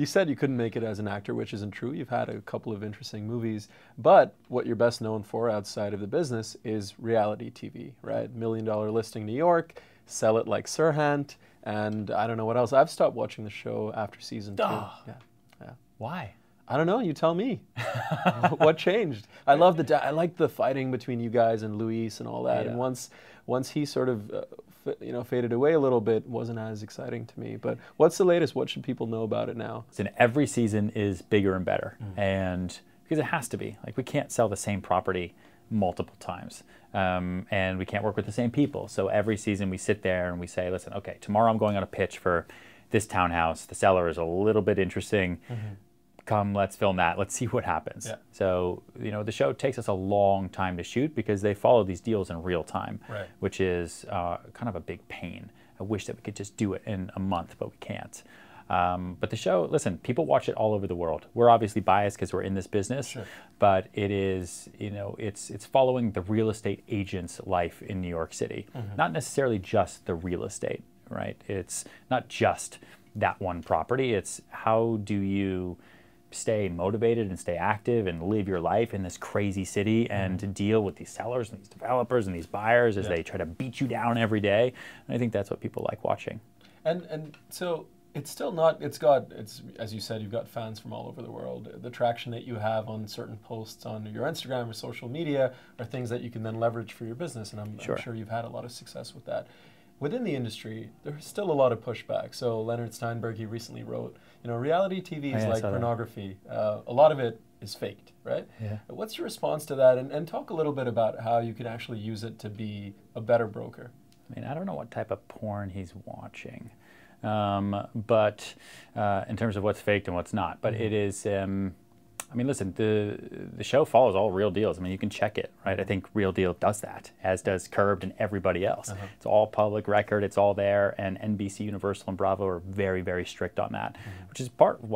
You said you couldn't make it as an actor, which isn't true. You've had a couple of interesting movies, but what you're best known for outside of the business is reality TV, right? $1 Million Listing New York, Sell It Like Serhant, and I don't know what else. I've stopped watching the show after season 2. Oh. Yeah, yeah. Why? I don't know. You tell me. What changed? I love I like the fighting between you guys and Luis and all that. Yeah. And once he sort of faded away a little bit, wasn't as exciting to me. But what's the latest? What should people know about it now? And every season is bigger and better, and because it has to be. Like, we can't sell the same property multiple times, and we can't work with the same people. So every season we sit there and we say, listen, okay, tomorrow I'm going on a pitch for this townhouse. The seller is a little bit interesting. Come, let's film that. Let's see what happens. Yeah. So, the show takes us a long time to shoot because they follow these deals in real time, right, which is kind of a big pain. I wish that we could just do it in a month, but we can't. But the show, listen, people watch it all over the world. We're obviously biased because we're in this business, sure, but it is, it's following the real estate agent's life in New York City. Not necessarily just the real estate, right? It's not just that one property. It's how do you stay motivated and stay active and live your life in this crazy city and to deal with these sellers and these developers and these buyers as they try to beat you down every day. And I think that's what people like watching. And so it's still not, it's as you said, you've got fans from all over the world. The traction that you have on certain posts on your Instagram or social media are things that you can then leverage for your business. And I'm sure you've had a lot of success with that. Within the industry, there's still a lot of pushback. So Leonard Steinberg, he recently wrote, reality TV is like pornography. A lot of it is faked, right? Yeah. What's your response to that? And talk a little bit about how you can actually use it to be a better broker. I mean, I don't know what type of porn he's watching, but in terms of what's faked and what's not. But it is, I mean, listen, the show follows all real deals. I mean, you can check it, right? I think Real Deal does that, as does Curbed and everybody else. It's all public record. It's all there. And NBC, Universal, and Bravo are very, very strict on that, which is part of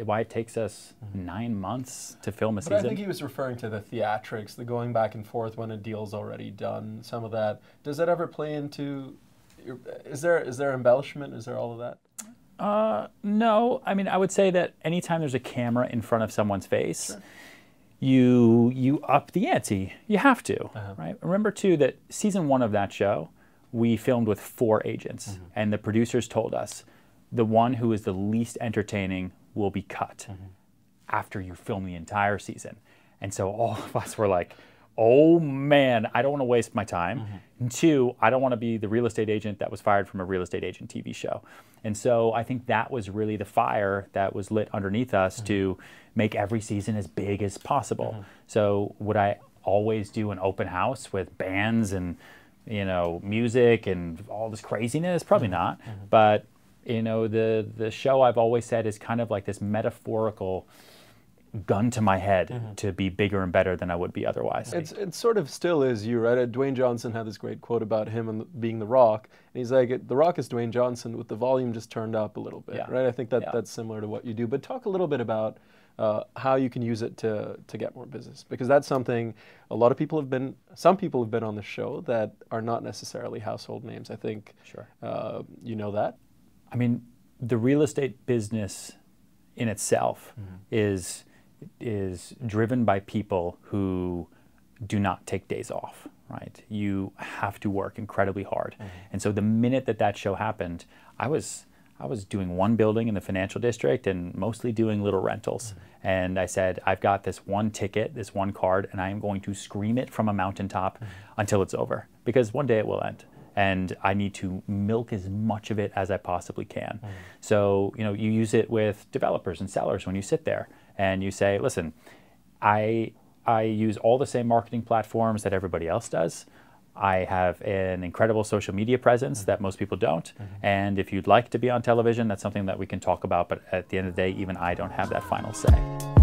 why it takes us 9 months to film a season. But I think he was referring to the theatrics, the going back and forth when a deal's already done, some of that. Does that ever play into, is there embellishment? Is there all of that? No, I mean, I would say that anytime there's a camera in front of someone's face, you up the ante. You have to, right? Remember too that season 1 of that show, we filmed with 4 agents, and the producers told us the one who is the least entertaining will be cut after you film the entire season. And so all of us were like, oh man, I don't want to waste my time. And 2, I don't want to be the real estate agent that was fired from a real estate agent TV show. And so I think that was really the fire that was lit underneath us to make every season as big as possible. So would I always do an open house with bands and, music and all this craziness? Probably not. But, the show, I've always said, is kind of like this metaphorical gun to my head to be bigger and better than I would be otherwise. It sort of still is you, right? Dwayne Johnson had this great quote about him and being The Rock, and he's like, The Rock is Dwayne Johnson with the volume just turned up a little bit, right? I think that's similar to what you do. But talk a little bit about how you can use it to get more business, because that's something some people have been on the show that are not necessarily household names. I think you know that. I mean, the real estate business in itself is driven by people who do not take days off, right? You have to work incredibly hard. And so the minute that show happened, I was doing one building in the financial district and mostly doing little rentals. And I said, I've got this one ticket, this one card, and I am going to scream it from a mountaintop until it's over, because one day it will end. And I need to milk as much of it as I possibly can. So, you use it with developers and sellers when you sit there and you say, listen, I use all the same marketing platforms that everybody else does. I have an incredible social media presence that most people don't. And if you'd like to be on television, that's something that we can talk about. But at the end of the day, even I don't have that final say.